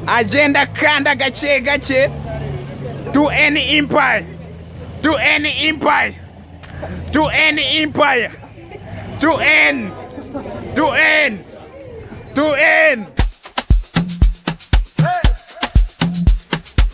agenda kanda gace gace to any empire, to any empire, to any empire, to end, to end, to end.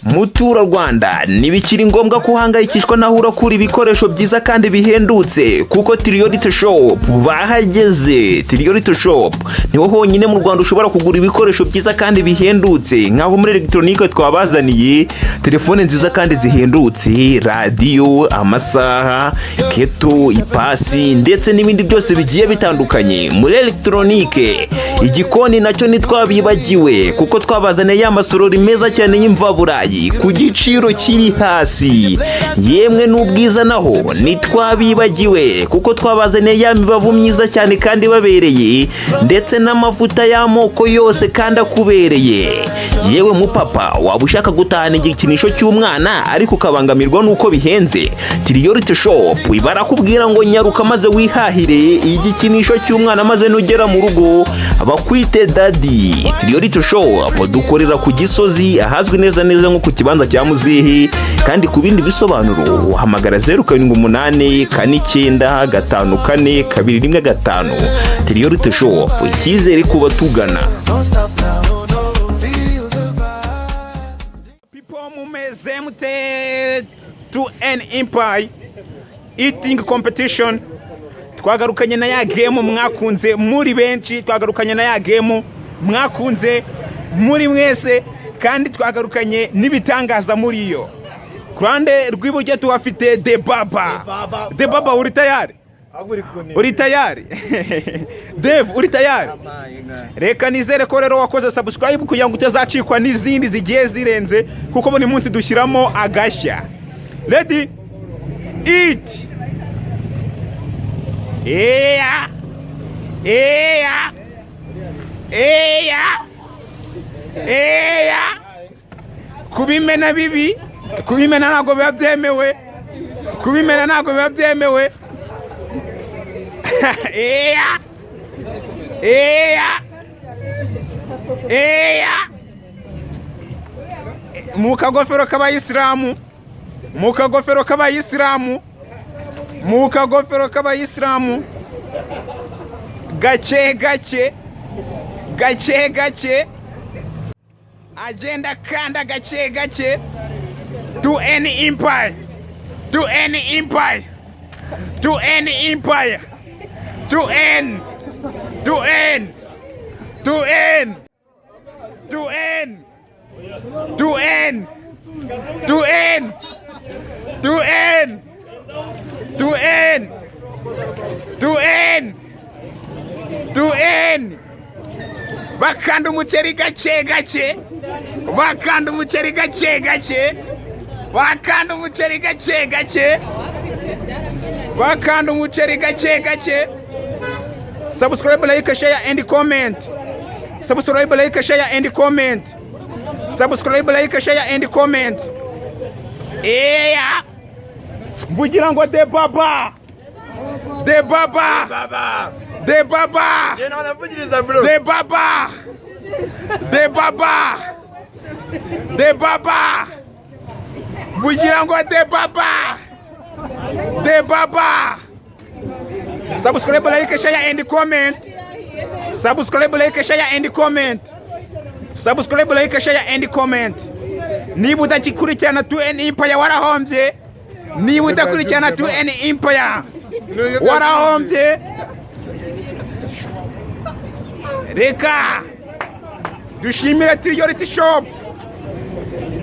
Mutura Rwanda ntibikiri ngombwa kuhangayikishwa naho urakura ibikoresho byiza kandi bihendutse kuko Triority Shop bahageze. Triority Shop niho honyine mu Rwanda ushobora kugura ibikoresho byiza kandi bihendutse nk'aho muri electronique twabazaniye telefone nziza kandi zihendutse, radio, amasaha, keto, ipasi ndetse n'ibindi byose bigiye bitandukanye. Muri electronique igikoni nacyo nitwabibagiwe kuko twabazaniye ya masorori meza cyane y'imvaburayi ku giciro kiri hasi. Yemwe n'ubwiza naho nitwabibagiwe kuko twabazaniye ya mibavu myiza cyane kandi babereye ndetse n'amavuta y'amoko yose kandi akubereye. Yewe mupapa waba ushaka gutahana igikinisho cy'umwana ariko ukabangamirwa nuko bihenze, Triority Shop barakubwira ngo nyaruka maze wihahire igikinisho cy'umwana maze nugera mu rugo bakwite daddy. Triority Shop dukorera ku Gisozi ahazwi neza nko ku kibanza cya Muzehe, kandi ku bindi bisobanuro uhamagara 0789544215. Triority Shop icyizere kuba tugana. People mumeze mute to an empire eating competition. Twagarukanye na ya game mwakunze muri benshi, twagarukanye na ya game mwakunze muri mwese, kandi twagarukanye n'ibitangaza muri yo. Kurande rw'iburyo tuhafite De Baba. De Baba uri tayari? Uri tayari? Dave uri tayari? Reka nizere ko rero wakoze subscribe kugira ngo utazacikwa n'izindi zigiye zirenze kuko buri munsi dushyiramo agashya. Ready? Eat. Eya. Eya. Eya. Eya. Kubimena bibi, kubimena ntago biba byemewe, kubimena ntago biba byemewe. Eya. Eya. Eya. Mukagofero k'abayisilamu, mukagofero k'abayisilamu, mukagofero k'abayisilamu. Gace gace, gace gace. Agenda kanda gace gace to any empire, to any empire, to any empire, to end, to end, to end, to end, to end, to end, to end, to end, to end, to end. Bakanda umuceri gace gace, bakanda umuceri gace gace, bakanda umuceri gace gace, bakanda umuceri gace gace. Subscribe, like, share and comment. Subscribe, like, share and comment. Subscribe, like, share and comment. Eya, mvugira ngo De Baba, De Baba, De Baba, De Baba, De Baba, De Baba, mvugira ngo De Baba, De Baba. Subscribe, like, share and comment. Subscribe, like, share and comment. Subscribe, like, share and comment. Niba udakurikirana to an empire warahombye. Niba udakurikirana to an empire warahombye. Reka dushimira Triority Shop.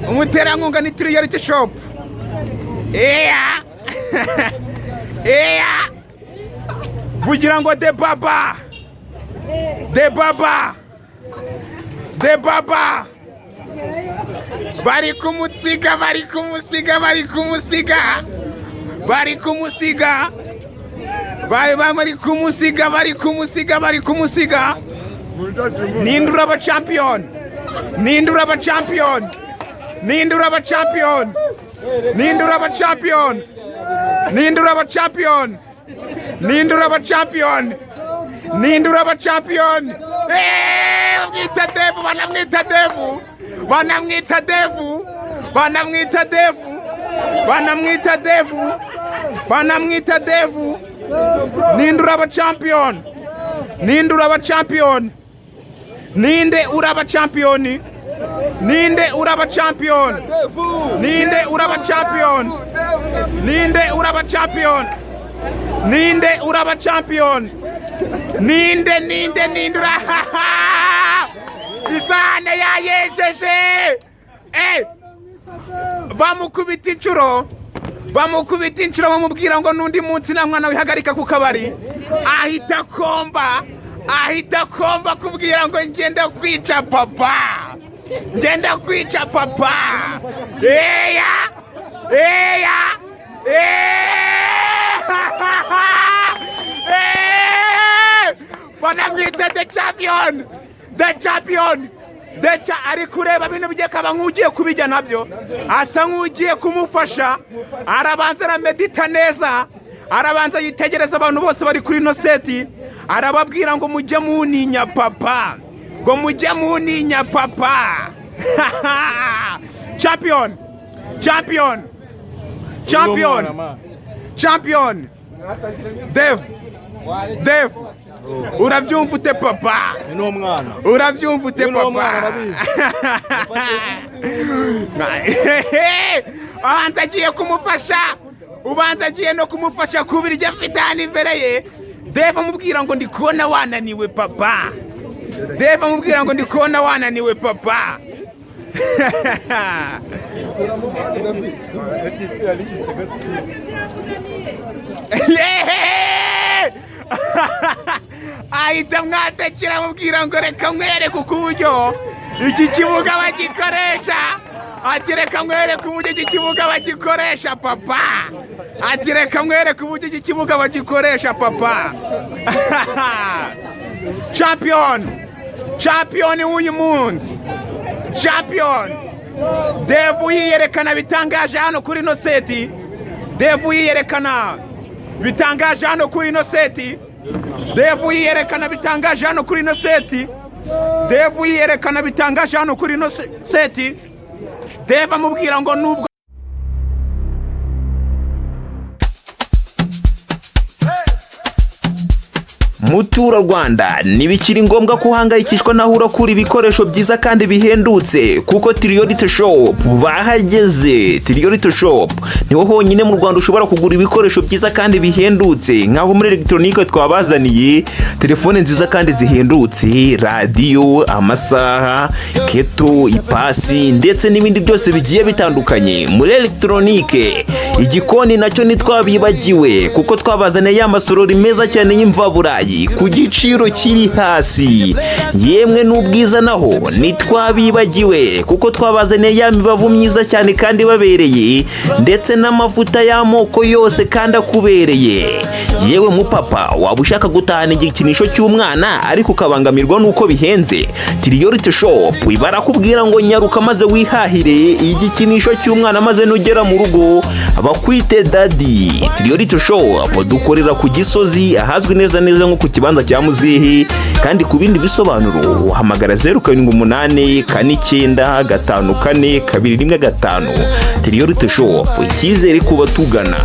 Umuterankunga ni Triority Shop. Eya. Eya. Vugira ngo De Baba, De Baba, De Baba. Bari kumusiga, bari kumusiga, bari kumusiga, bari kumusiga, bari kumusiga, bari kumusiga, bari kumusiga. Ninde aba champion, ninde aba champion, ninde aba champion, ninde aba champion, ninde aba champion, ninde aba champion, ninde aba champion. Bamwita Devu, banamwita Devu, banamwita Devu, banamwita Devu, banamwita Devu, banamwita Devu. Ninde uraba champion? Ninde uraba champion? Ninde uraba champion? Ninde uraba champion? Ninde uraba champion? Ninde uraba champion? Ninde uraba champion? Ninde Isane yayejeje. Bamukubita inshuro bamubwira ngo nundi munsi nta mwana wihagarika ku kabari. Ahita komba kubwira ngo ngenda kwica papa. Eya banamwita the champion. Ari kureba bintu bigiye kaba nk'ugiye kubijya nabyo, asa nk'ugiye kumufasha. Arabanza aramedita neza, arabanza yitegereza abantu bose bari kuri ino seti, arababwira ngo mujye muninya papa, ngo mujye muninya papa. Champion Dev, urabyumva ute papa? Urabyumva ute papa? Ubanza agiye no kumufasha kubira ibyo afite hano imbere ye. Dev amubwira ngo ndi kubona wananiwe papa. Ahita mwatakira amubwira ngo reka mwereke uko uburyo iki kibuga bagikoresha. Ati reka mwereke uburyo iki kibuga bagikoresha papa. Ati reka mwereke uburyo iki kibuga bagikoresha papa. Champion w'uyu munsi. Devu yiyerekana bitangaje hano kuri ino seti. Devu yiyerekana bitangaje hano kuri ino seti. Devu amubwira ngo nubwo Mutura Rwanda ntibikiri ngombwa kuhangayikishwa naho urakura ibikoresho byiza kandi bihendutse kuko Triorite Shop bahageze. Triorite Shop niho honyine mu Rwanda ushobora kugura ibikoresho byiza kandi bihendutse nk'aho muri electronique twabazaniye telefone nziza kandi zihendutse, radio, amasaha, keto, ipasi ndetse n'ibindi byose bigiye bitandukanye. Muri electronique igikoni nacyo nitwabibagiwe kuko twabazaniye ya masorori meza cyane y'imvaburayi ku giciro kiri hasi. Yemwe n'ubwiza naho nitwabibagiwe kuko twabazaniye ya mibavu myiza cyane kandi babereye ndetse n'amavuta y'amoko yose kandi akubereye. Yewe mupapa waba ushaka gutahana igikinisho cy'umwana ariko ukabangamirwa nuko bihenze, Triorite Shop barakubwira ngo nyaruka maze wihahire igikinisho cy'umwana maze nugera mu rugo bakwite daddy. Triorite Shop dukorera ku Gisozi ahazwi neza nko ku kibanza cya Muzehe, kandi ku bindi bisobanuro uhamagara 078 49 54 215. Triorite Shop icyizere kuba tugana.